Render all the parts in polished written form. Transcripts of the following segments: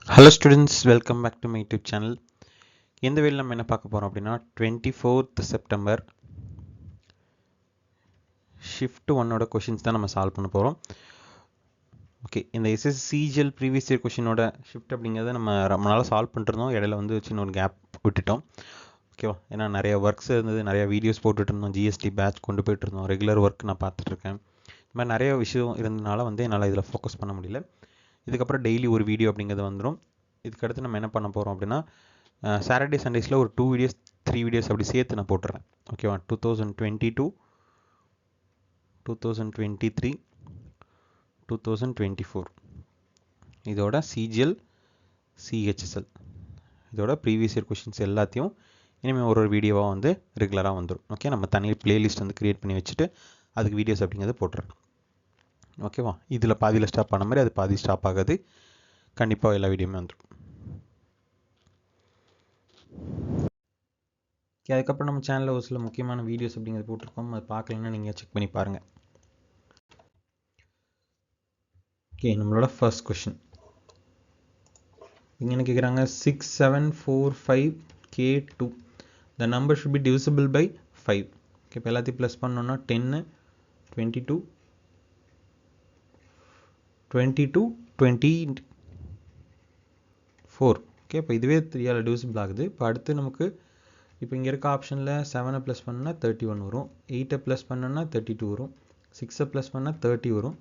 Hello students, welcome back to my YouTube channel. இந்த வேலை நம்ம என்ன பார்க்க போகிறோம் அப்படின்னா 24th செப்டம்பர் ஷிஃப்ட் ஒன்னோட கொஷின்ஸ் தான் நம்ம சால்வ் பண்ண போகிறோம். ஓகே, இந்த எஸ்எஸ்சிஜிஎல் ப்ரீவியஸ் இயர் கொஷினோட ஷிஃப்ட் அப்படிங்கிறத நம்ம ரொம்ப நாளாக சால்வ் பண்ணிருந்தோம். இடையில வந்து சின்ன ஒரு கேப் விட்டுட்டோம். ஓகேவா, ஏன்னா நிறைய ஒர்க்ஸ் இருந்தது, நிறைய வீடியோஸ் போட்டுட்டு இருந்தோம், ஜிஎஸ்டி பேட்ச் கொண்டு போயிட்டு இருந்தோம், ரெகுலர் ஒர்க் நான் பார்த்துட்ருக்கேன். இந்த மாதிரி நிறைய விஷயம் இருந்ததுனால வந்து என்னால் இதில் ஃபோக்கஸ் பண்ண முடியல. இதுக்கப்புறம் டெய்லி ஒரு வீடியோ அப்படிங்கிறது வந்துடும். இதுக்கடுத்து நம்ம என்ன பண்ண போகிறோம் அப்படின்னா சாட்டர்டே சண்டேஸில் ஒரு 2 வீடியோஸ் 3 வீடியோஸ் அப்படி சேர்த்து நான் போட்டுறேன். ஓகேவா, 2022, 2023, 2024 இதோட சிஜிஎல் சிஹெச்எஸ்எல் இதோட ப்ரீவியஸ் இயர் கொஷின்ஸ் எல்லாத்தையும் இனிமேல் ஒரு வீடியோவாக வந்து ரெகுலராக வந்துடும். ஓகே, நம்ம தனி பிளேலிஸ்ட் வந்து க்ரியேட் பண்ணி வச்சுட்டு அதுக்கு வீடியோஸ் அப்படிங்கிறது போட்டுறேன். ஓகேவா, இதில் பாதியில் ஸ்டாப் பண்ண மாதிரி அது பாதி ஸ்டாப் ஆகாது, கண்டிப்பாக எல்லா வீடியோமே வந்துடும். அதுக்கப்புறம் நம்ம சேனலில் ஒரு சில முக்கியமான வீடியோஸ் அப்படிங்கிறது போட்டிருக்கோம், அது பார்க்கலன்னா நீங்கள் செக் பண்ணி பாருங்கள். ஓகே, நம்மளோட ஃபர்ஸ்ட் கொஷின் இங்கே என்ன கேட்குறாங்க, 6745K2 the number should be divisible by 5. Okay, இப்போ எல்லாத்தையும் ப்ளஸ் பண்ணோன்னா 10, 22, 24. ஓகே, இப்போ இதுவே 3ஆல் டிவிசிபிள் ஆகுது. இப்போ அடுத்து நமக்கு இப்போ இங்கே இருக்க ஆப்ஷனில் 7 ப்ளஸ் பண்ணால் 31 வரும், 8 ப்ளஸ் பண்ணோன்னா 32 வரும், 6 ப்ளஸ் பண்ணால் 30 வரும்.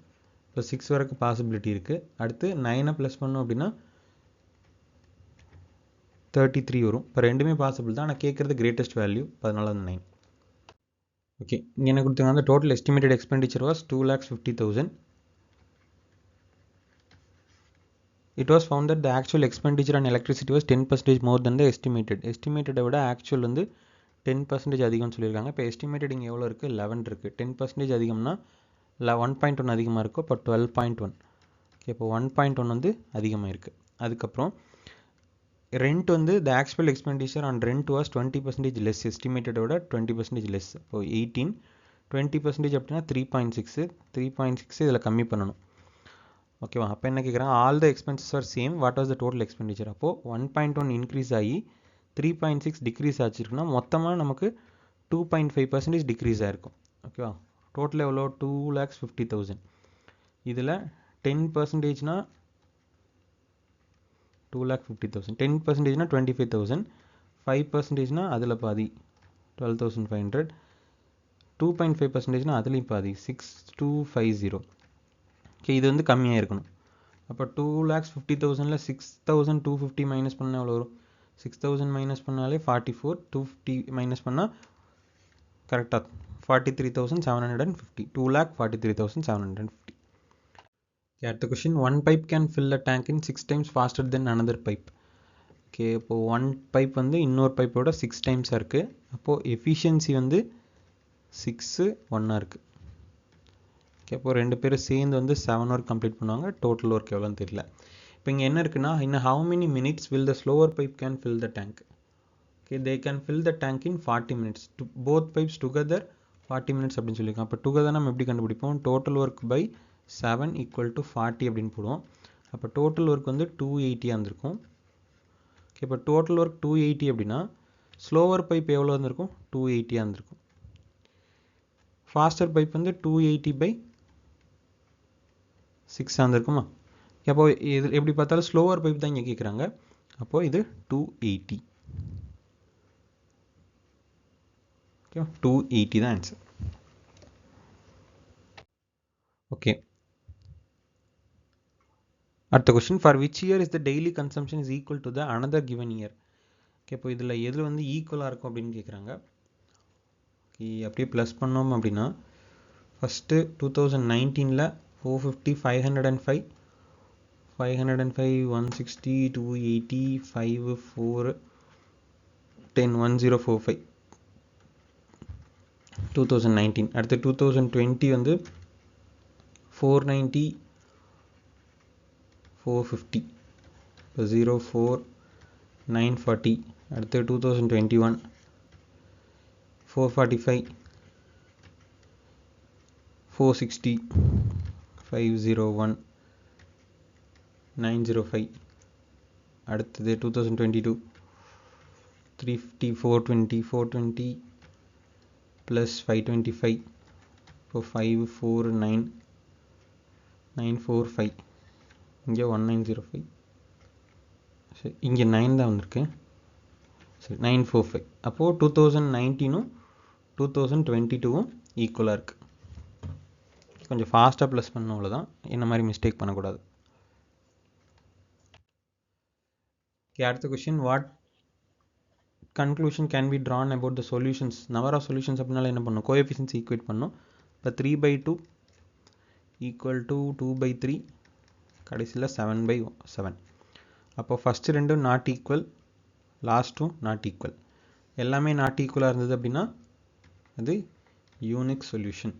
இப்போ 6 வரைக்கும் பாசிபிலிட்டி இருக்குது. அடுத்து 9 ப்ளஸ் பண்ணோம் அப்படின்னா 33 வரும். இப்போ ரெண்டுமே பாசிபிள் தான், ஆனால் கேட்குறது கிரேட்டஸ்ட் வேல்யூ, அதனால வந்து 9. ஓகே, இங்கே என்ன கொடுத்தாங்க, அந்த total estimated expenditure was 2,50,000. It was found that the actual expenditure on electricity was 10% more than the estimated. Estimated விட ஆக்சுவல் வந்து 10% அதிகம்னு சொல்லியிருக்காங்க. இப்போ எஸ்டிமேட்டட் இங்கே எவ்வளோ இருக்குது, 11 இருக்குது. 10% அதிகம்னா 1.1 அதிகமாக இருக்கும், இப்போ 12.1. ஓகே, இப்போ 1.1 வந்து அதிகமாக இருக்குது. அதுக்கப்புறம் ரெண்ட் வந்து the actual expenditure on rent was 20% less. Estimated விட 20% less. இப்போ 18, 20% அப்படின்னா 3.6. 3.6 இதில் கம்மி பண்ணணும். ஓகேவா, அப்போ என்ன கேட்குறாங்க, all the expenses R same, what was the total expenditure. அப்போது 1.1 இன்க்ரீஸ் ஆகி 3.6 டிக்ரீஸ் ஆச்சுருக்குன்னா மொத்தமாக நமக்கு 2.5% டிக்ரீஸ் ஆகிருக்கும். ஓகேவா, டோட்டல் எவ்வளோ, 2,50,000. இதில் 10%னா 2,50,000, 10%னா 25,000, 5%னா அதில் பாதி 12,500, 2.5%னா அதுலேயும் பாதி 6,250. ஓகே, இது வந்து கம்மியாக இருக்கணும். அப்போ 2,50,000ல் 6,250 மைனஸ் பண்ணால் எவ்வளோ வரும், 6,000 மைனஸ் பண்ணாலே 44, 250 மைனஸ் பண்ணால் கரெக்டாக 43,750, 2,43,750. அடுத்த question, one pipe can fill a tank in 6 times faster than another pipe. Okay, இப்போது ஒன் பைப் வந்து இன்னொரு பைப்போட 6 times இருக்குது. அப்போது எஃபிஷியன்சி வந்து 6, 1 இருக்குது. ஓகே, அப்போது ரெண்டு பேரும் சேர்ந்து வந்து 7 ஒர்க் கம்ப்ளீட் பண்ணுவாங்க. டோட்டல் ஒர்க் எவ்வளோன்னு தெரியல. இப்போ இங்கே என்ன இருக்குன்னா, இன்னும் how many minutes will the slower pipe can fill the tank. Okay, they can fill the tank in 40 minutes. both pipes together 40 minutes அப்படின்னு சொல்லியிருக்கோம். அப்போ டுகெதர் நம்ம எப்படி கண்டுபிடிப்போம், total work by 7 equal to 40 அப்படின்னு போடுவோம். அப்போ டோட்டல் ஒர்க் வந்து 280 இருந்திருக்கும். ஓகே, இப்போ டோட்டல் ஒர்க் 280 அப்படின்னா ஸ்லோவர் பைப் எவ்வளோ இருந்திருக்கும், 280 இருந்திருக்கும். ஃபாஸ்டர் பைப் வந்து 280/6 இருந்திருக்குமா. அப்போ இது எப்படி பார்த்தாலும் ஸ்லோவர் பைப் தான் இங்கே கேட்குறாங்க. அப்போது இது 280. ஓகே, 280 தான் ஆன்சர். ஓகே, அடுத்த question, for which year is the daily consumption is equal to the another given year. Okay, இப்போ இதில் எதில் வந்து ஈக்குவலாக இருக்கும் அப்படின்னு கேட்குறாங்க. ஓகே, அப்படியே ப்ளஸ் பண்ணோம் அப்படின்னா ஃபஸ்ட்டு 2019ல் 450, 505, 505, 160, 280, 5, 4, 10, 1045 2019. அடுத்து 2020 வந்து 490, 450, இப்போ 0, 4, 940. அடுத்து 2021 445, 460, 501, 905. அடுத்தது 2022 350 420 420 ப்ளஸ் 525 இப்போ 549 945 இங்கே 1905 சரி இங்கே 9 தான் வந்திருக்கு சரி 945 அப்போது 2019ம் 2022ம் ஈக்குவலாக இருக்குது கொஞ்சம் ஃபாஸ்ட்டாக ப்ளஸ் பண்ண அவ்வளோதான் என்ன மாதிரி மிஸ்டேக் பண்ணக்கூடாது அடுத்த question what conclusion can be drawn about the solutions number of solutions அப்படின்னால என்ன பண்ணும் கோஎஃபிஷியன்ஸ் ஈக்குவேட் பண்ணும் இப்போ 3/2 ஈக்குவல் டு 2/3 கடைசியில் 7/7 அப்போ ஃபஸ்ட்டு ரெண்டும் நாட் ஈக்குவல் லாஸ்ட்டும் நாட் ஈக்குவல் எல்லாமே நாட் ஈக்குவலாக இருந்தது அப்படின்னா அது யூனிக் சொல்யூஷன்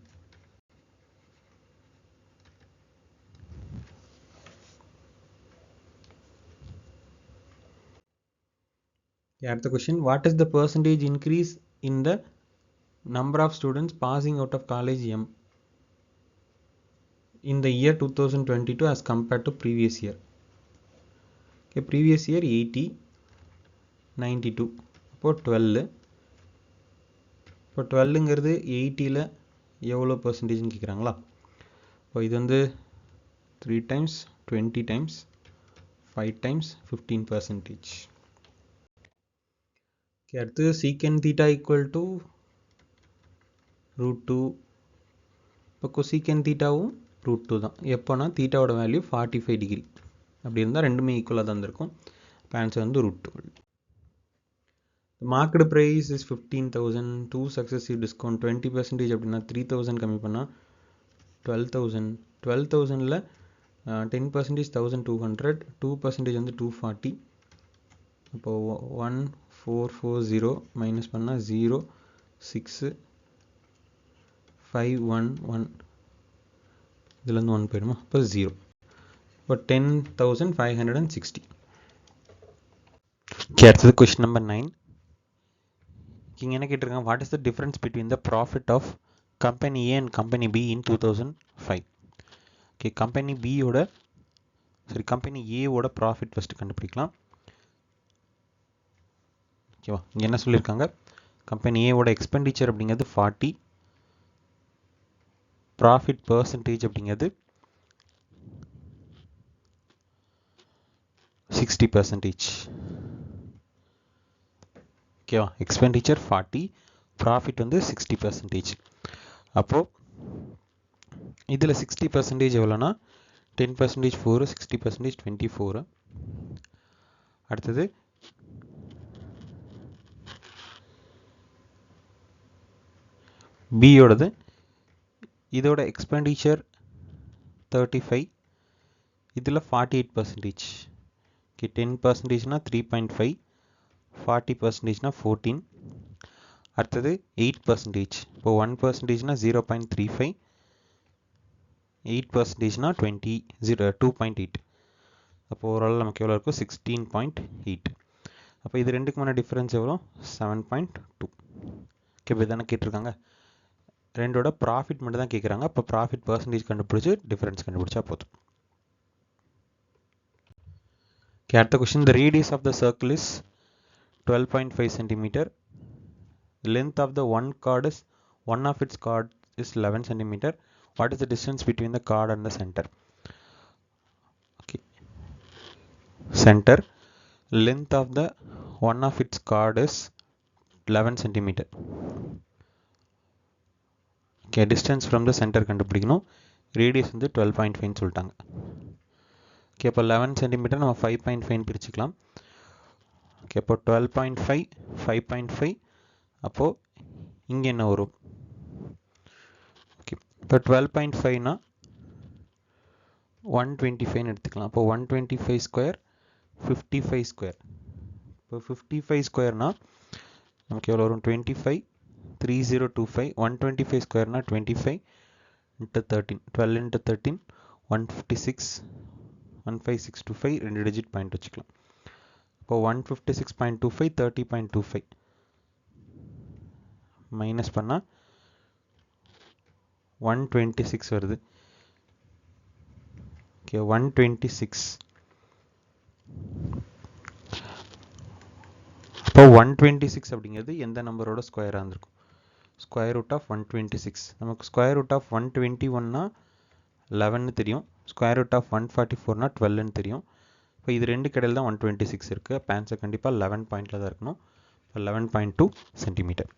அடுத்த question what is the percentage increase in the number of students passing out of college M in the year 2022 as compared to previous year okay previous year 80 92 அப்போ 12 இப்போ 12ங்கிறது 80ல் எவ்வளோ பர்சன்டேஜ்னு கேட்குறாங்களா இப்போ இது வந்து 3 times 20 times 5 times 15%. அடுத்து secant theta equal to √2 இப்போ cosecant thetaவும் √2 தான் எப்போனா தீட்டாவோட வேல்யூ 45 டிகிரி அப்படி இருந்தால் ரெண்டுமே ஈக்குவலாக தான் இருக்கும் இப்போ ஆன்சர் வந்து √2 market price is 15,000 2 successive discount 20% அப்படின்னா 3,000 கம்மி பண்ணால் 12,000 12,000ல் 10% 1,200 2% வந்து 240 அப்போது 1440 மைனஸ் பண்ணால் 0 6 511 இதுலேருந்து 1 போயிடுமா அப்போ 0 இப்போ 10,560 அடுத்தது கொஸ்டின் நம்பர் 9 இங்கே என்ன கேட்டிருக்காங்க what is the difference between the profit of company A and company B in 2005 okay company பியோட கம்பெனி ஏவோட ப்ராஃபிட் ஃபஸ்ட்டு கண்டுபிடிக்கலாம் ஓகேவா இங்கே என்ன சொல்லியிருக்காங்க கம்பெனி ஏவோட எக்ஸ்பெண்டிச்சர் அப்படிங்கிறது 40 ப்ராஃபிட் பர்சன்டேஜ் அப்படிங்கிறது 60%. ஓகேவா எக்ஸ்பெண்டிச்சர் 40 ப்ராஃபிட் வந்து 60%. அப்போது இதில் 60% எவ்வளோனா 10% 4 60% 24 அடுத்தது பியோடது இதோட எக்ஸ்பெண்டிச்சர் 35 இதில் 48% ஓகே 10%னா 3.5 40%னா 14 அடுத்தது 8% இப்போ 1%னா 0.35 8%னா 2.8 அப்போ ஓவரால் நமக்கு எவ்வளோ இருக்கும் 16.8 அப்போ இது ரெண்டுக்குமான டிஃப்ரென்ஸ் எவ்வளோ 7.2 ஓகே இப்போ தானே கேட்டிருக்காங்க ரெண்டோட ப்ராஃபிட் மட்டும் தான் கேட்குறாங்க அப்போ ப்ராஃபிட் பர்சன்டேஜ் கண்டுபிடிச்சி டிஃப்ரென்ஸ் கண்டுபிடிச்சா போதும் ஓகே அடுத்த question the radius of the circle is 12.5 centimeter length of the one of its chord is 11 centimeter what is the distance between the chord and the center okay center length of the one of its chord is 11 centimeter okay distance from the center கண்டுபிடிக்கணும் radius வந்து 12.5 சொல்லிட்டாங்க okay அப்போ 11 centimetre நம்ம 5.5 பிரிச்சுக்கலாம் okay அப்போ 12.5 5.5 அப்போது இங்கே என்ன வரும் ஓகே இப்போ 12.5னா 125ன்னு எடுத்துக்கலாம் அப்போ 125 ஸ்கொயர் 55 ஸ்கொயர் இப்போ 55 ஸ்கொயர்னா நமக்கு எவ்வளோ வரும் 25 3025 125 ஸ்கொயர்னா 25 into 13 12 into 13 156 15625 ரெண்டு டிஜிட் பாயிண்ட் வச்சுக்கலாம் இப்போ 156.25 30.25 மைனஸ் பண்ணால் 126 வருது ஓகே 126 இப்போ 126 அப்படிங்கிறது எந்த நம்பரோட ஸ்கொயராக இருந்திருக்கும்? Square root of 126. நமக்கு ஸ்கொயர் ரூட் ஆஃப் 121னா 11 தெரியும், ஸ்கொயர் ரூட் ஆஃப் 144னா 12 தெரியும். இப்போ இது ரெண்டு கடையில் தான் 126 இருக்குது. அப்போ ஆன்சர் கண்டிப்பாக 11 பாயிண்டில் தான் இருக்கணும். 11.2 சென்டிமீட்டர்.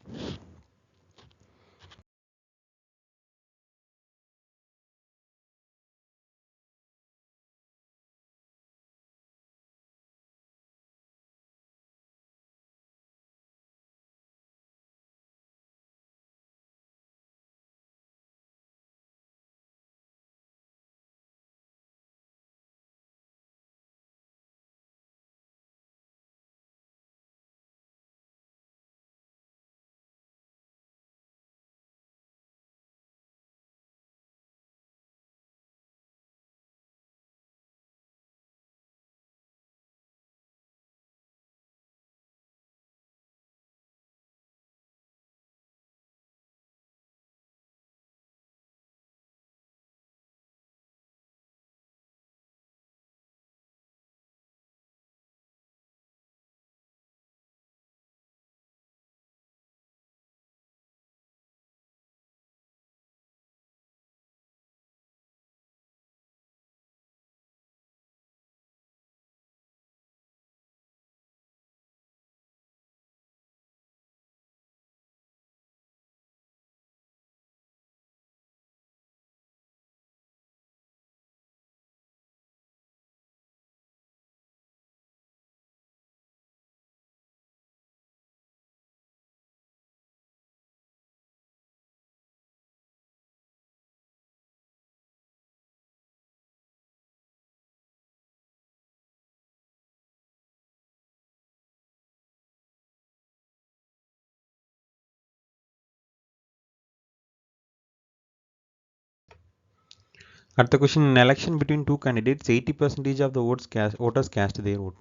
அடுத்த question, in election between two candidates 80% of the voters cast their vote.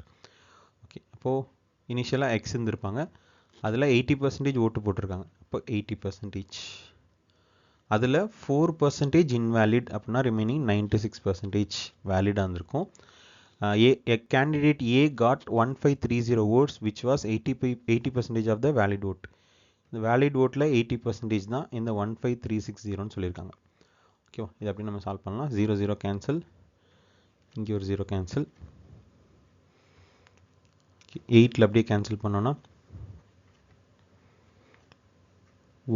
Okay, அப்போது இனிஷியலாக எக்ஸ் இருந்திருப்பாங்க, அதில் 80% ஓட்டு போட்டிருக்காங்க. இப்போ 80%, அதில் 4% இன்வேலிட் அப்படின்னா ரிமைனிங் 96% வேலிடாக இருந்திருக்கும். A candidate A got 1530 votes which was 80% of the valid vote. இந்த வேலிட் ஓட்டில் 80% தான் இந்த 15360 சொல்லியிருக்காங்க. ஓகேவா, இது அப்படி நம்ம சால்வ் பண்ணலாம். 0 0 கேன்சல், இங்கே ஒரு 0 கேன்சல், 8ல் அப்படியே கேன்சல் பண்ணோன்னா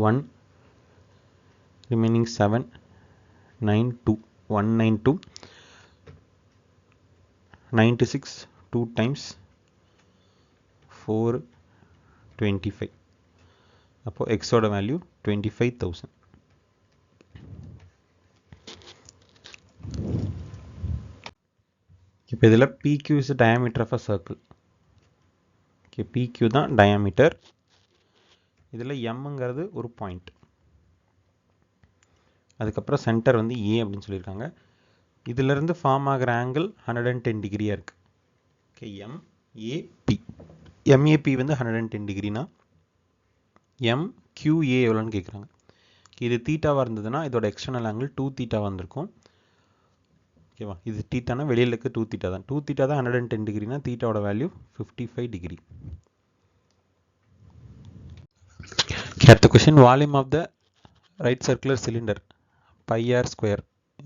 1 ரிமைனிங் 7 9 2 192 96 2 times 4 25. அப்போது எக்ஸோட வேல்யூ 25,000. இப்போ இதில் PQ is the diameter of a circle. Okay, PQ தான் டயாமீட்டர். இதில் எம்ங்கிறது ஒரு பாயிண்ட், அதுக்கப்புறம் சென்டர் வந்து ஏ அப்படின்னு சொல்லியிருக்காங்க. இதிலிருந்து ஃபார்ம் ஆகிற ஆங்கிள் 110 டிகிரியாக இருக்குது. ஓகே, எம்ஏபி வந்து 110 டிகிரினா MQA எவ்வளோன்னு கேட்குறாங்க. இது தீட்டாவாக இருந்ததுன்னா இதோட எக்ஸ்டர்னல் ஆங்கிள் 2 தீட்டாவாக வந்திருக்கும். ஓகேவா, இது தீட்டானா வெளியில் இருக்க 2 தீட்டா தான். 2 தீட்டா தான் 110 டிகிரினா தீட்டாவோட வேல்யூ 55 டிகிரி. அடுத்த question, volume of the right circular cylinder πr².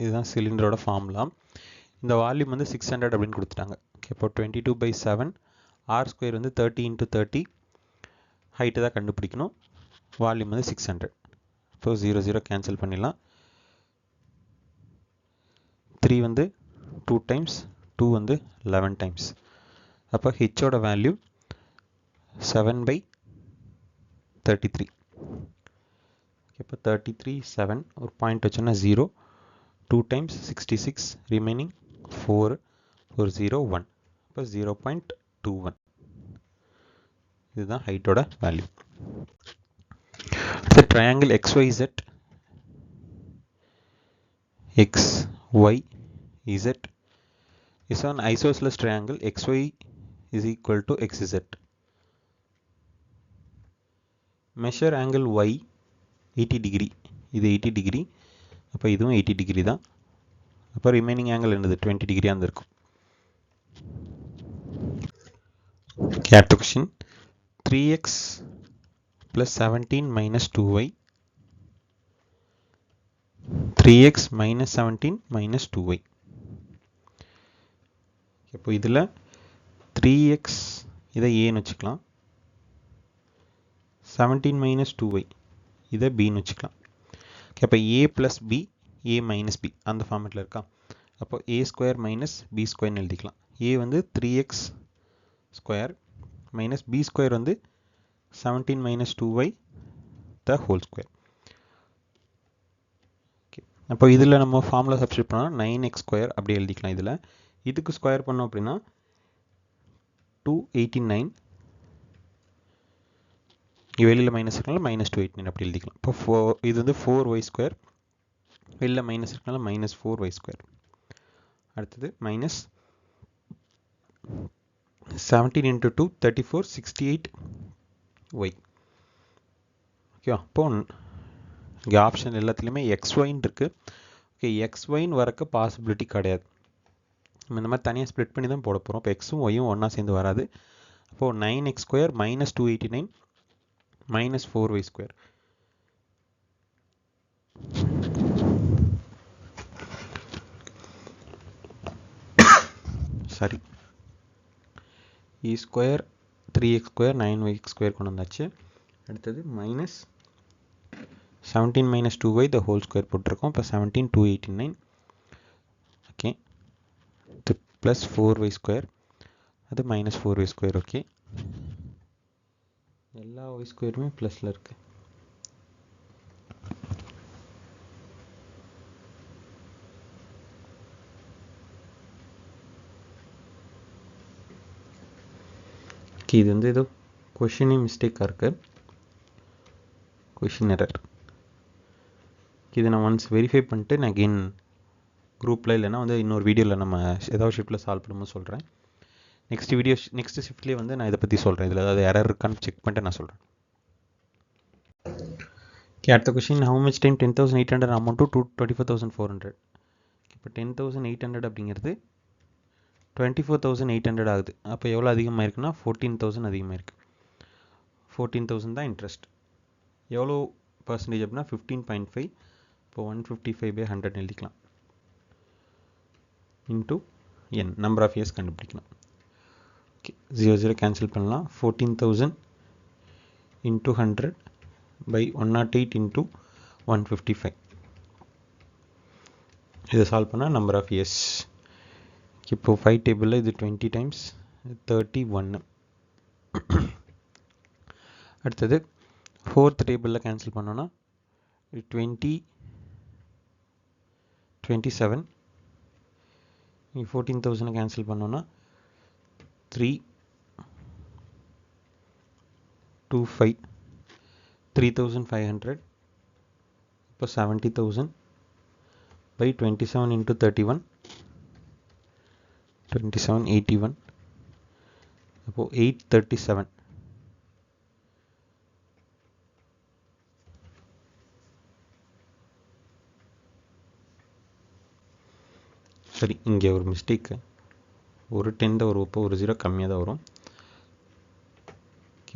இதுதான் சிலிண்டரோட ஃபார்முலா. இந்த வால்யூம் வந்து 600 அப்படின்னு கொடுத்துட்டாங்க. ஓகே, இப்போ 22/7 r² வந்து 30 × 30 ஹைட்டு தான் கண்டுபிடிக்கணும். வால்யூம் வந்து 600. இப்போ 0 0 கேன்சல் பண்ணிடலாம். 3 வந்து 2 times, 2 வந்து 11 times. அப்போ ஹெச்சோட வேல்யூ 7/33. இப்போ 33 7 ஒரு பாயிண்ட் வச்சோன்னா 0, 2 times 66 ரிமைனிங் 4 ஒரு 0 1. இப்போ 0.21. இதுதான் ஹைட்டோட value. The triangle XYZ is an isosceles triangle. XY is equal to XZ. Measure angle Y 80 degree. இது 80 degree. அப்போ இதுவும் 80 degree தான். அப்போ ரிமைனிங் ஆங்கிள் என்னது 20 டிகிரியாக இருந்திருக்கும். அடுத்த question, 3x plus 17 minus 2y 3x minus 17 minus 2y. இப்போ இதில் 3x இதை ஏன்னு வச்சுக்கலாம், 17 minus 2y இதை பின்னு வச்சுக்கலாம். அப்போ a plus b a minus b அந்த ஃபார்மேட்டில் இருக்கா. அப்போ a ஸ்கொயர் மைனஸ் b ஸ்கொயர்னு எழுதிக்கலாம். a வந்து 3x square minus b square வந்து 17 minus 2y the whole square. அப்போ இதில் நம்ம ஃபார்முலா சப்ஸ்டியூட் பண்ணால் 9x ஸ்கொயர் அப்படி எழுதிக்கலாம். இதில் இதுக்கு ஸ்கொயர் பண்ணோம் அப்படின்னா 289, வெளியில் மைனஸ் இருக்கனால மைனஸ் 289 அப்படி எழுதிக்கலாம். இப்போ இது வந்து 4y ஸ்கொயர், வெளியில் மைனஸ் இருக்கனால மைனஸ் 4y ஸ்கொயர். அடுத்தது மைனஸ் 17 into 2 34 68y. ஓகே, அப்போ இங்கே ஆப்ஷன் எல்லாத்துலேயுமே எக்ஸ்ஒயின்னு இருக்குது. ஓகே, எக்ஸ்ஒயின்னு வரக்க பாசிபிலிட்டி கிடையாது. நம்ம இந்த மாதிரி தனியாக ஸ்ப்ளிட் பண்ணி தான் போட போகிறோம். இப்போ எக்ஸும் ஒய்யும் ஒன்றா சேர்ந்து வராது. அப்போது 9x square minus 289 minus 4y square. சரி, இ square 3x square 9y square கொண்டு வந்தாச்சு. அடுத்தது minus 17 minus 2y the whole square போட்டிருக்கோம். இப்போ 17 289. ஓகே, இது ப்ளஸ் 4y ஸ்கொயர், அது மைனஸ் 4y ஸ்கொயர். ஓகே, எல்லா y ஸ்கொயருமே ப்ளஸில் இருக்குது. ஓகே, இது வந்து ஏதோ கொஷினே மிஸ்டேக்காக இருக்குது, கொஷின் எரர். இதை நான் ஒன்ஸ் வெரிஃபை பண்ணிட்டு நான் அகெயின் குரூப்பில் இல்லைனா வந்து இன்னொரு வீடியோவில் நம்ம ஏதாவது ஷிஃப்ட்டில் சால்வ் பண்ணும்போது சொல்கிறேன். நெக்ஸ்ட் ஷிஃப்ட்லேயே வந்து நான் இதை பற்றி சொல்கிறேன். இதில் ஏதாவது எரர் இருக்கான்னு செக் பண்ணிட்டு நான் சொல்கிறேன். ஓகே, அடுத்த question, how much time 10,800 amount to 24,400. இப்போ 10,800 அப்படிங்கிறது 24,800 ஆகுது. அப்போ எவ்வளோ அதிகமாக இருக்குன்னா 14,000 அதிகமாக இருக்குது. 14,000 தான் இன்ட்ரெஸ்ட். எவ்வளோ பர்சன்டேஜ் அப்படின்னா 15.5. இப்போ 155/100 எழுதிக்கலாம். Into n number of years கண்டுபிடிக்கலாம். ஓகே, 0 0 கேன்சல் பண்ணலாம். 14,000 இன்ட்டு 100 பை 108 இன்ட்டு 155. இதை சால்வ் பண்ணால் நம்பர் ஆஃப் இயர்ஸ். இப்போது 5 டேபிளில் இது 20 டைம்ஸ் 31. அடுத்தது 4th டேபிளில் கேன்சல் பண்ணோன்னா 20 27. 14,000 கேன்சல் பண்ணோன்னா 3 25 3,500. இப்போ 70,000 by 27 into 31 27 81. அப்போது 837. சரி, இங்கே ஒரு மிஸ்டேக்கு, ஒரு 10 தான் வரும், இப்போ ஒரு 0 கம்மியாக தான் வரும்.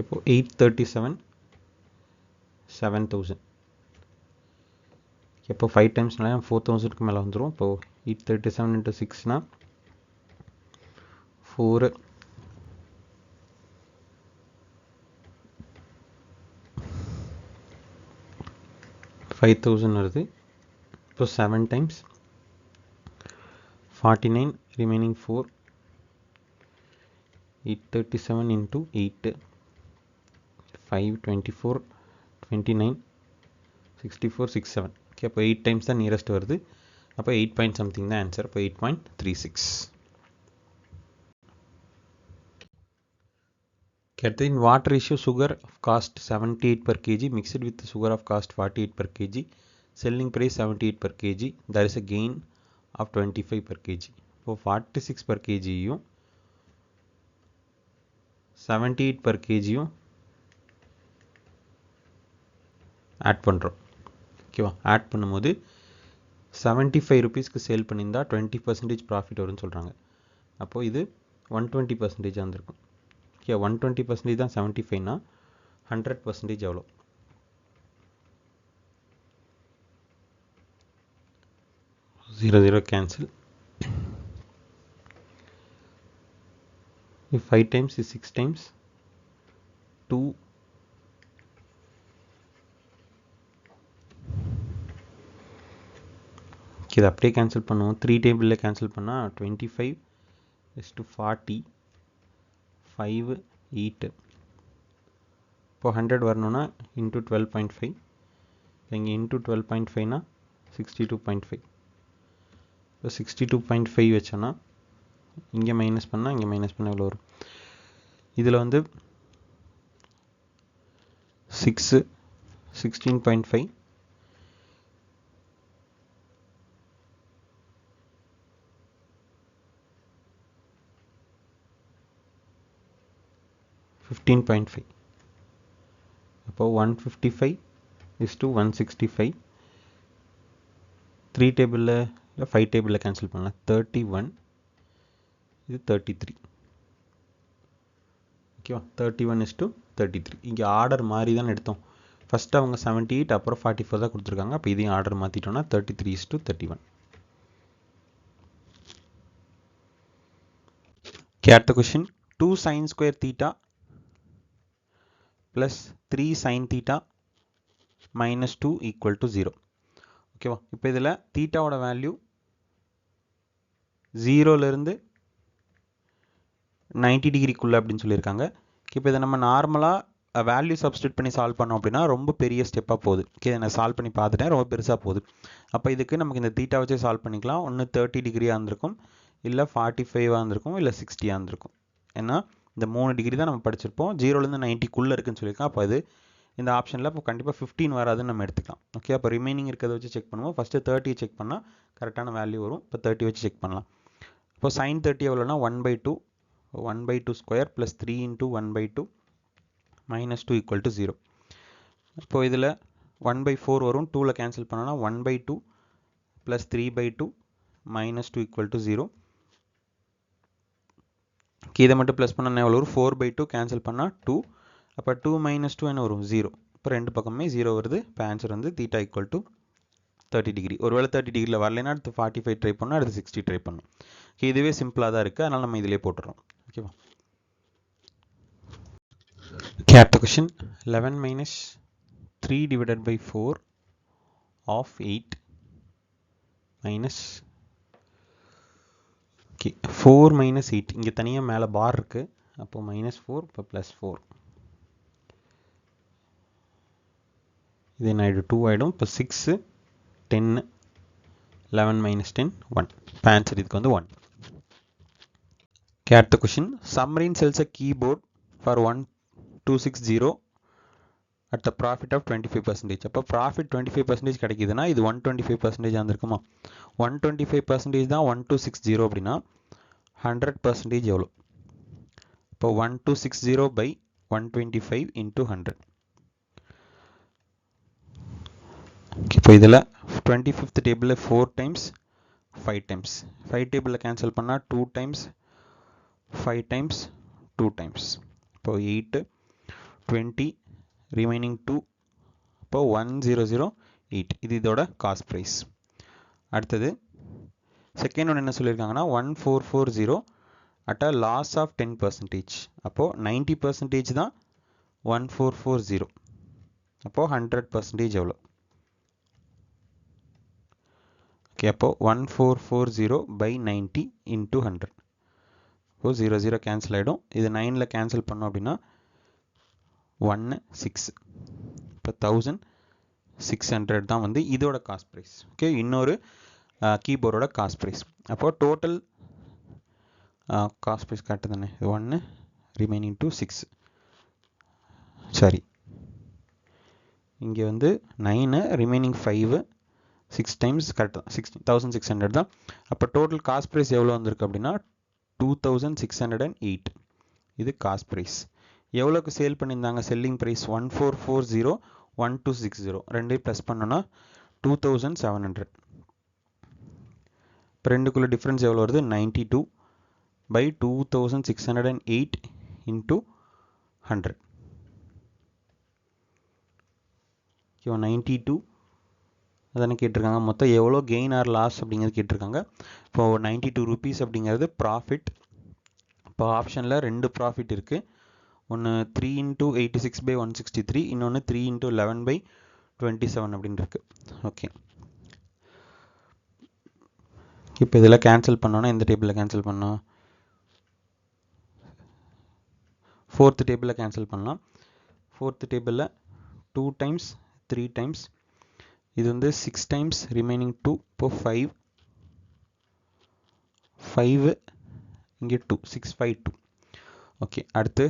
இப்போது 837 7,000. இப்போ 5 டைம்ஸ்னால 4,000க்கு மேலே வந்துடும். இப்போது 837 into 6னா 4 5,000 வருது. இப்போ 7 டைம்ஸ் 49 remaining 4 837 into 8 5 24 29 64 67. ஓகே, அப்போ 8 டைம்ஸ் தான் நியரஸ்ட் வருது. அப்போ 8 பாயிண்ட் சம்திங் தான் ஆன்சர். அப்போ 8.36. அடுத்து, in what ratio sugar of cost 78 per kg mixed with sugar of cost 48 per kg, selling price 78 per kg, there is a gain of 25 per kg. இப்போ 46 per kgயும் 78 per kgயும் add பண்ணுறோம். ஓகேவா, add பண்ணும்போது 75 ருபீஸ்க்கு sale பண்ணியிருந்தா 20% profit வரும்னு சொல்கிறாங்க. அப்போது இது 120% வந்திருக்கும். ஓகே, 120% தான் 75னா 100% எவ்வளோ? 0 0 cancel. If 5 times is 6 times 2 இது அப்படியே கேன்சல் பண்ணுவோம். 3 டேபிளில் கேன்சல் பண்ணால் 25 is to 40 5 8 இப்போ 100 வரணும்னா இன்ட்டு 12.5 இங்கே இன்ட்டு 12.5னா 62.5 இப்போ 62.5 வச்சோன்னா இங்கே மைனஸ் பண்ணால் இங்கே மைனஸ் பண்ணால் எவ்வளோ வரும்? இதில் வந்து 6 16.5 15.5 அப்போ 155 is to 165 3 டேபிளில் இல்லை 5 டேபிளில் கேன்சல் பண்ணலாம். 31 இது 33 ஓகேவா? 31 is to 33. இங்கே ஆர்டர் மாறி தான் எடுத்தோம். ஃபஸ்ட்டு அவங்க 78 அப்புறம் 44 தான் கொடுத்துருக்காங்க. அப்போ இதையும் ஆர்டர் மாற்றிட்டோம்னா 33 is to 31. அடுத்த question 2 sin square theta plus 3 sin theta minus 2 equal to 0. ஓகேவா? இப்போ இதில் தீட்டாவோட வேல்யூ 0லேருந்து 90 டிகிரிக்குள்ளே அப்படின்னு சொல்லியிருக்காங்க. இப்போ இதை நம்ம நார்மலாக வேல்யூ சப்ஸ்டியூட் பண்ணி சால்வ் பண்ணோம் அப்படின்னா ரொம்ப பெரிய ஸ்டெப்பாக போகுது. ஓகே, நான் சால்வ் பண்ணி பார்த்துட்டேன், ரொம்ப பெருசாக போகுது. அப்போ இதுக்கு நமக்கு இந்த தீட்டா வச்சு சால்வ் பண்ணிக்கலாம். ஒன்று 30 டிகிரியாக இருந்திருக்கும், இல்லை 45ஆக இருந்திருக்கும், இல்லை 60ஆக இருந்திருக்கும். ஏன்னா இந்த 3 டிகிரி தான் நம்ம படிச்சிருப்போம். 0லேருந்து 90க்குள்ளே இருக்குன்னு சொல்லியிருக்கோம். அப்போ அது இந்த ஆப்ஷனில் இப்போ கண்டிப்பாக 15 வராதுன்னு நம்ம எடுத்துக்கலாம். ஓகே, அப்போ ரிமைனிங் இருக்கிறத வச்சு செக் பண்ணுவோம். ஃபஸ்ட்டு 30 செக் பண்ணால் கரெக்டான வேல்யூ வரும். இப்போ 30 வச்சு செக் பண்ணலாம். இப்போ sin 30 எவ்வளோனா 1/2 1/2 square plus 3 into 1/2 minus 2 equal to 0. இப்போ இதில் 1/4 வரும். 2ல் கேன்சல் பண்ணோன்னா 1/2 ப்ளஸ் 3/2 மைனஸ் 2 ஈக்குவல் டு 0. இதை மட்டும் ப்ளஸ் பண்ணால் எவ்வளோ வரும்? 4/2 கேன்சல் பண்ணால் 2. அப்போ 2 மைனஸ் 2 என்ன வரும்? 0. இப்போ ரெண்டு பக்கமே 0 வருது. இப்போ ஆன்சர் வந்து தீட்டா ஈக்குவல் டு 30 டிகிரி. ஒருவேளை 30 டிகிரியில் வரலைன்னா அடுத்து 45 ட்ரை பண்ணணும், அடுத்து 60 ட்ரை பண்ணணும். இதுவே சிம்பிளாக தான் இருக்குது, அதனால் நம்ம இதிலே போட்டுறோம். ஓகேவா? அடுத்த question 11 minus 3 divided by 4 of 8 minus 4 minus 8. இங்கே தனியாக மேலே பார் இருக்குது. அப்போ -4 இப்போ +4. இது என்ன ஆகிடும்? 2 ஆகிடும். இப்போ 6 10 11 minus 10 1. இப்போ ஆன்சர் இதுக்கு வந்து 1. அடுத்த question Samarin sells a keyboard for 1260 at the profit of 25%. அப்போ ப்ராஃபிட் 25% கிடைக்குதுன்னா இது 125% இருந்திருக்குமா? 125% தான் 1260 அப்படின்னா 100% எவ்வளோ? இப்போ 1260 by 125 into 100. இப்போ இதில் 25th டேபிளில் 4 times 5 times 5 டேபிளில் கேன்சல் பண்ணால் 2 times 5 times 2 times. இப்போ 8 20 ரிமைனிங் 2. இப்போ 1008. இது இதோட காஸ்ட் ப்ரைஸ். அடுத்தது செகண்ட் ஒன்று என்ன சொல்லியிருக்காங்கன்னா 1440 அட் அ லாஸ் ஆஃப் 10%. அப்போது 90% தான் 1440. அப்போது 100% எவ்வளோ? ஓகே, அப்போது 1440 by 90 into 100. இப்போ 0 0 கேன்சல் ஆகிடும். இது 9ல் கேன்சல் பண்ணோம் அப்படின்னா 1 6. இப்போ 1600 தான் வந்து இதோட காஸ்ட் ப்ரைஸ். ஓகே, இன்னொரு கீபோர்டோட காஸ்ட் ப்ரைஸ். அப்போ டோட்டல் காஸ்ட் ப்ரைஸ் கரெக்டு தானே? 1 ரிமைனிங் டு 6. சரி, இங்கே வந்து 9 ரிமைனிங் 5 6 டைம்ஸ் கரெக்ட் தான் 1600 தான். அப்போ டோட்டல் காஸ்ட் ப்ரைஸ் எவ்வளோ வந்திருக்கு அப்படின்னா 2608. இது காஸ்ட் ப்ரைஸ். எவ்வளோக்கு சேல் பண்ணியிருந்தாங்க? Selling price 1440 1260. ரெண்டையும் ப்ளஸ் பண்ணோன்னா 2700. இப்போ ரெண்டுக்குள்ள டிஃப்ரென்ஸ் எவ்வளோ வருது? 92 by 2608 into 100. ஓகேவா 92 அதானே கேட்டிருக்காங்க. மொத்தம் எவ்வளோ கெயின் ஆர் லாஸ் அப்படிங்கிறது கேட்டிருக்காங்க. இப்போது 92 rupees அப்படிங்கிறது ப்ராஃபிட். இப்போ ஆப்ஷனில் 2 ப்ராஃபிட் இருக்குது. ஒன்று 3 × 86/163, இன்னொன்று 3 × 11/27 அப்படின்னு இருக்குது. ஓகே, இப்போ இதில் கேன்சல் பண்ணோன்னா எந்த டேபிளில் கேன்சல் பண்ணோம்? 4th டேபிளில் கேன்சல் பண்ணலாம். 4th டேபிளில் 2 times 3 times, இது வந்து 6 times ரிமைனிங் 2, இப்போ 5 இங்கே 2, 652. ஓகே, அடுத்து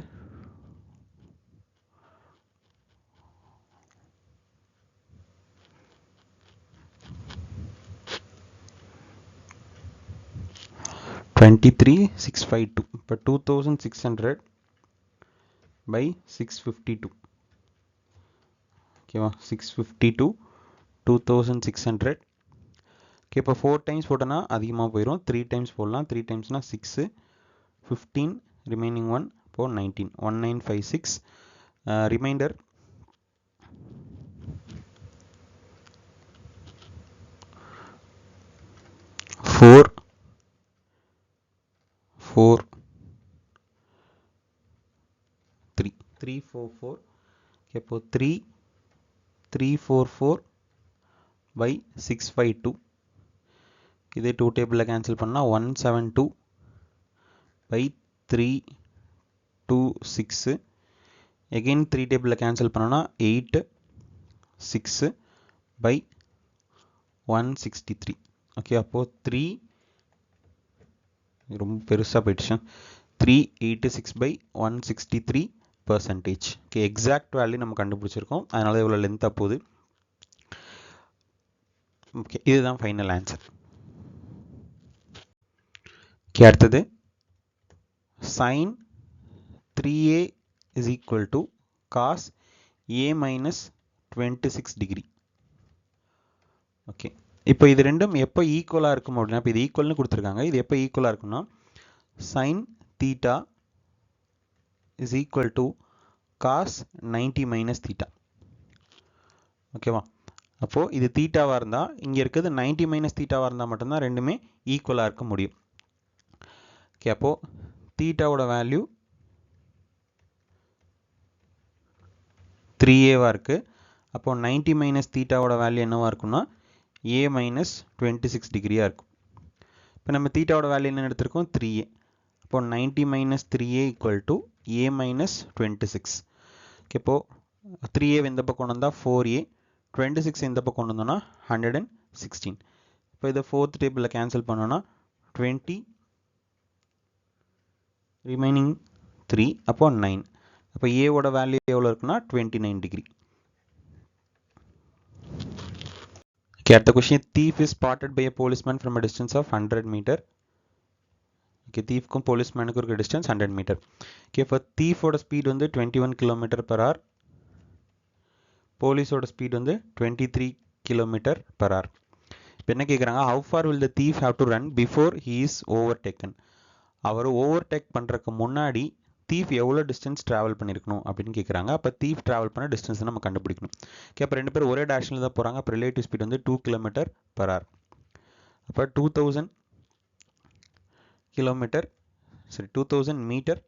23,652. இப்போ 2,600/652. ஓகேவா, 652 2,600. ஓகே, இப்போ 4 times போட்டோன்னா அதிகமாக போயிடும். 3 times போடலாம். 3 timesனா 6, 15 ரிமைனிங் 1, இப்போது 19, 1956. ரிமைண்டர் 4 4 3 344. இப்போ 3,344/652. இதே 2 டேபிளில் கேன்சல் பண்ணால் 172/326. எகெயின் 3 டேபிளில் கேன்சல் பண்ணோன்னா 86/163. ஓகே, அப்போது 3 ரொம்ப பெருசாக போயிடுச்சு. 386/163%. ஓகே, எக்ஸாக்ட் வேல்யூ நம்ம கண்டுபிடிச்சிருக்கோம், அதனால இவ்வளோ லென்த்தாக போகுது. ஓகே, இதுதான் ஃபைனல் ஆன்சர். ஓகே, அடுத்தது sin 3a is equal to cos a minus 26 degree. Okay, இப்போ இது ரெண்டும் எப்போ ஈக்குவலாக இருக்கும் அப்படின்னா, இப்போ இது ஈக்குவல்னு கொடுத்துருக்காங்க. இது எப்போ ஈக்குவலாக இருக்குன்னா sin theta is equal to cos 90 minus theta. ஓகேவா, அப்போது இது தீட்டாவாக இருந்தால், இங்கே இருக்குது 90 மைனஸ் தீட்டாவாக இருந்தால் மட்டும்தான் ரெண்டுமே ஈக்குவலாக இருக்க முடியும். ஓகே, அப்போது தீட்டாவோட வேல்யூ 3a இருக்குது. அப்போது 90 மைனஸ் தீட்டாவோட வேல்யூ என்னவாக இருக்குன்னா a minus 26 டிகிரியாக இருக்கும். இப்போ நம்ம தீட்டாவோட வேல்யூ என்ன எடுத்திருக்கோம்? 3a. அப்போது 90 minus 3a equal to a minus 26. Okay, இப்போது 3a இந்த பக்கம் கொண்டு வந்தால் 4a, 26 இந்த பக்கம் கொண்டு வந்தோம்னா 116. இப்போ இதை 4th டேபிளில் கேன்சல் பண்ணோன்னா 20 ரிமைனிங் 3, அப்போ 9. அப்போ ஏவோட வேல்யூ எவ்வளோ இருக்குன்னா 29 டிகிரி. ஓகே, அடுத்த question. thief is spotted by a policeman from a distance of 100 meter. Okay, தீஃப்க்கும் போலீஸ்மேனுக்கும் இருக்க டிஸ்டன்ஸ் 100 மீட்டர். ஓகே, இப்போ தீஃபோட ஸ்பீட் வந்து 21 km/h, போலீஸோட ஸ்பீட் வந்து 23 km/h. இப்போ என்ன கேட்குறாங்க, how far will the thief have to run before he is overtaken? அவர் overtake பண்ணுறதுக்கு முன்னாடி தீஃப் எவ்வளோ டிஸ்டன்ஸ் ட்ராவல் பண்ணியிருக்கணும் அப்படின்னு கேட்குறாங்க. அப்போ தீஃப் ட்ராவல் பண்ண டிஸ்டன்ஸ் நம்ம கண்டுபிடிக்கணும். ஓகே, அப்போ ரெண்டு பேரும் ஒரே டேரக்ஷனில் தான் போகிறாங்க. அப்போ ரிலேட்டிவ் ஸ்பீட் வந்து 2 km/h. அப்போ 2000 மீட்டர்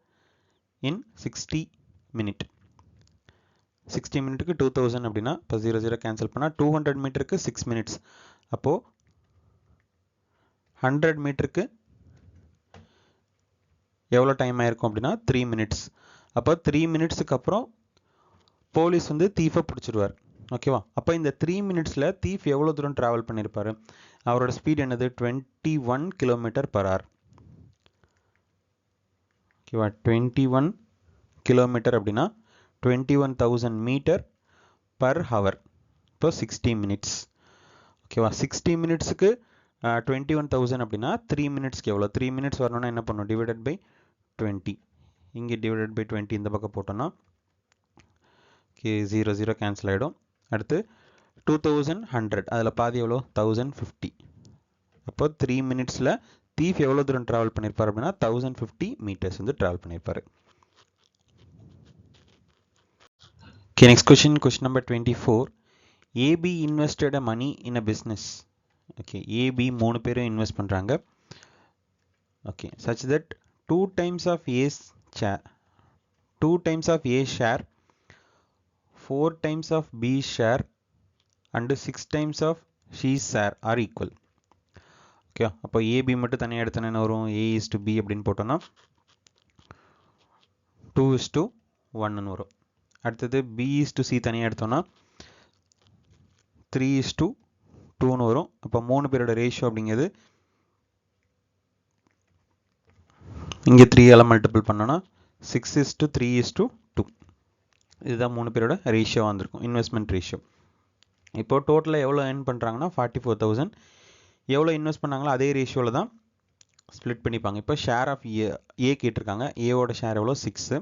இன் 60 minute. 60 மினிட்டுக்கு 2000 அப்படின்னா இப்போ 0 கேன்சல் பண்ணால் 200 மீட்டருக்கு 6 minutes. அப்போது 100 மீட்டருக்கு எவ்வளோ டைம் ஆயிருக்கும் அப்படின்னா 3 minutes. அப்போ 3 minutesக்கு அப்புறம் போலீஸ் வந்து தீஃபை பிடிச்சிடுவார். ஓகேவா, அப்போ இந்த 3 minutesல தீஃப் எவ்வளோ தூரம் ட்ராவல் பண்ணியிருப்பார்? அவரோட ஸ்பீட் என்னது? 21 km/h. ஓகேவா, 21 km அப்படின்னா 21,000 மீட்டர் பர் ஹவர். இப்போ 60 minutes. ஓகேவா, 60 minutesக்கு 21,000 அப்படின்னா 3 minutesக்கு எவ்வளோ? 3 minutes வரணும்னா என்ன பண்ணணும்? Divided by 20. இங்கே டிவைடட் பை 20 இந்த பக்கம் போட்டோம்னா ஓகே 0 கேன்சல் ஆகிடும். அடுத்து 2100, அதில் பாதி எவ்வளோ? 1050. அப்போ 3 minutesல தீஃப் எவ்வளோ தூரம் ட்ராவல் பண்ணியிருப்பார் அப்படின்னா 1050 meters வந்து ட்ராவல் பண்ணியிருப்பார். Okay, next question, question number 24. AB invested a money in a business. Okay, AB 3 பேரும் இன்வெஸ்ட் பண்ணுறாங்க. Okay, such that 2 times of A's share, 2 times of A share, 4 times of B share and 6 times of C's share are equal. Okay, அப்போ AB மட்டும் தனியாக எடுத்தோன்னா என்ன வரும்? A is to B அப்படின்னு போட்டோன்னா 2:1 வரும். அடுத்தது B is to C தனியாக எடுத்தோன்னா 3:2 வரும். அப்போ 3 பேரோட ரேஷியோ அப்படிங்கிறது இங்கே 3 மல்டிபிள் பண்ணோன்னா 6:3:2. இதுதான் 3 பேரோட ரேஷியோ வந்திருக்கும், இன்வெஸ்ட்மெண்ட் ரேஷியோ. இப்போ டோட்டலாக எவ்வளோ ஏர்ன் பண்ணுறாங்கன்னா 44,000. எவ்வளோ இன்வெஸ்ட் பண்ணாங்களோ அதே ரேஷியோவில் தான் ஸ்ப்ளிட் பண்ணிப்பாங்க. இப்போ ஷேர் ஆஃப் ஏ கேட்டிருக்காங்க. ஏவோட ஷேர் எவ்வளோ? 6.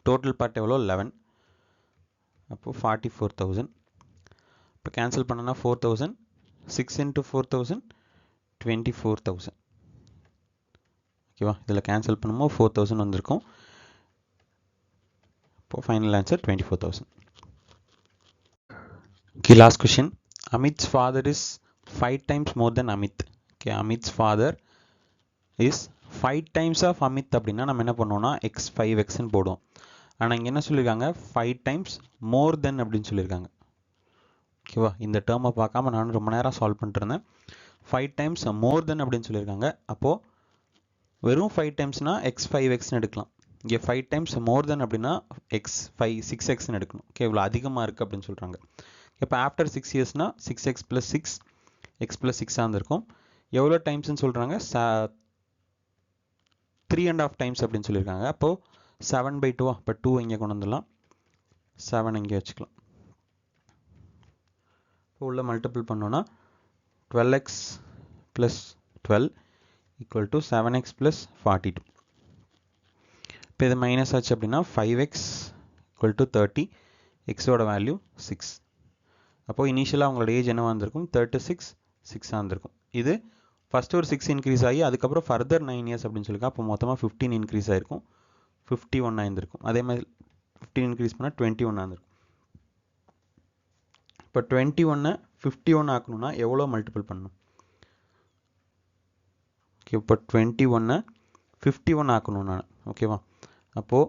டோட்டல் பார்ட் எவ்வளோ? 11. அப்போது 44,000. இப்போ கேன்சல் பண்ணோன்னா 4,000. 6 into 4,000 24,000. ஓகேவா? இதில் கேன்சல் பண்ணும்போது 4,000 வந்திருக்கும். இப்போ final answer 24,000. Okay, last question. Amit's father is 5 times more than Amit. Okay, Amit's father is 5 times of Amit அப்படின்னா நம்ம என்ன பண்ணுவோம்னா x 5xன்னு போடுவோம். ஆனால் இங்கே என்ன சொல்லியிருக்காங்க? 5 times more than அப்படின்னு சொல்லியிருக்காங்க. ஓகேவா? இந்த டேர்மை பார்க்காம நான் ரொம்ப நேரம் சால்வ் பண்ணிட்டுருந்தேன். 5 times more than அப்படின்னு சொல்லியிருக்காங்க. அப்போது வெறும் 5 timesனா x 5xன்னு எடுக்கலாம். இங்கே 5 times more than அப்படின்னா x 6xன்னு எடுக்கணும். ஓகே, இவ்வளோ அதிகமாக இருக்குது அப்படின்னு சொல்கிறாங்க. இப்போ ஆஃப்டர் 6 இயர்ஸ்னால் 6x + 6 x + 6 இருந்திருக்கும். எவ்வளோ டைம்ஸ்ன்னு சொல்கிறாங்க? 3.5 times அப்படின்னு சொல்லியிருக்காங்க. அப்போது 7/2. இப்போ 2 இங்கே கொண்டு வந்துடலாம், 7 இங்கே வச்சுக்கலாம். இப்போ உள்ள மல்டிபிள் பண்ணோன்னா 12x + 12 = 7x + 42. இப்போ இது மைனஸ் ஆச்சு அப்படின்னா 5x = 30. எக்ஸோட வேல்யூ 6. அப்போது இனிஷியலாக அவங்களோட ஏஜ் என்னவாக இருந்திருக்கும்? 36 6 இருந்திருக்கும். இது ஃபஸ்ட்டு ஒரு 6 இன்க்ரீஸ் ஆகி அதுக்கப்புறம் ஃபர்தர் 9 இயர்ஸ் அப்படின்னு சொல்லியிருக்கா. அப்போ மொத்தமாக 15 இன்க்ரீஸ் ஆகிருக்கும், 51 ஆயிருந்திருக்கும். அதே மாதிரி 15 இன்க்ரீஸ் பண்ணால் 21 ஆயிருந்திருக்கும். இப்போ 21 51 ஆக்கணும்னா எவ்வளோ மல்டிபிள் பண்ணணும்? ஓகே, இப்போ 21 51 ஆக்கணும் நான். ஓகேவா? அப்போது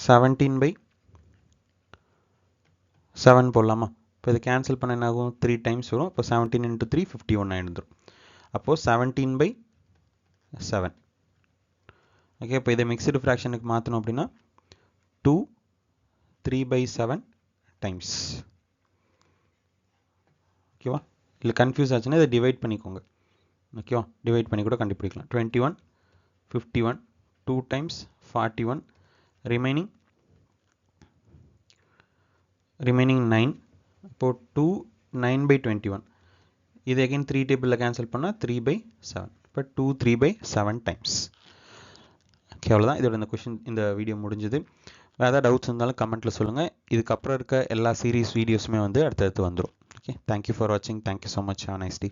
17/7 போடலாமா? இப்போ இது கேன்சல் பண்ண என்ன ஆகும்? 3 times வரும். இப்போ 17 into 3 51 ஆகிடுந்துடும். அப்போது 17/7. ஓகே, இப்போ இதை மிக்ஸ்டு ஃப்ராக்ஷனுக்கு மாற்றணும் அப்படின்னா 2 3/7 times. ஓகேவா? இல்லை கன்ஃபியூஸ் ஆச்சுன்னா இதை டிவைட் பண்ணிக்கோங்க. ஓகேவா? டிவைட் பண்ணி கூட கண்டுபிடிக்கலாம். 21 51 2 times 41 ரிமைனிங் 9. இப்போது 2 9/21. இது அகைன் 3 டேபிளில் கேன்சல் பண்ணால் 3/7. இப்போ 2 3/7 times. ஓகே, அவ்வளோதான். இதோட இந்த வீடியோ முடிஞ்சுது. வேறு ஏதாவது டவுட்ஸ் இருந்தாலும் கமெண்ட்டில் சொல்லுங்கள். இதுக்கப்புறம் இருக்க எல்லா சீரீஸ் வீடியோஸுமே வந்து அடுத்தடுத்து வந்துடும். ஓகே, தேங்க்யூ ஃபார் வாட்சிங். Thank you so much. Have a nice day.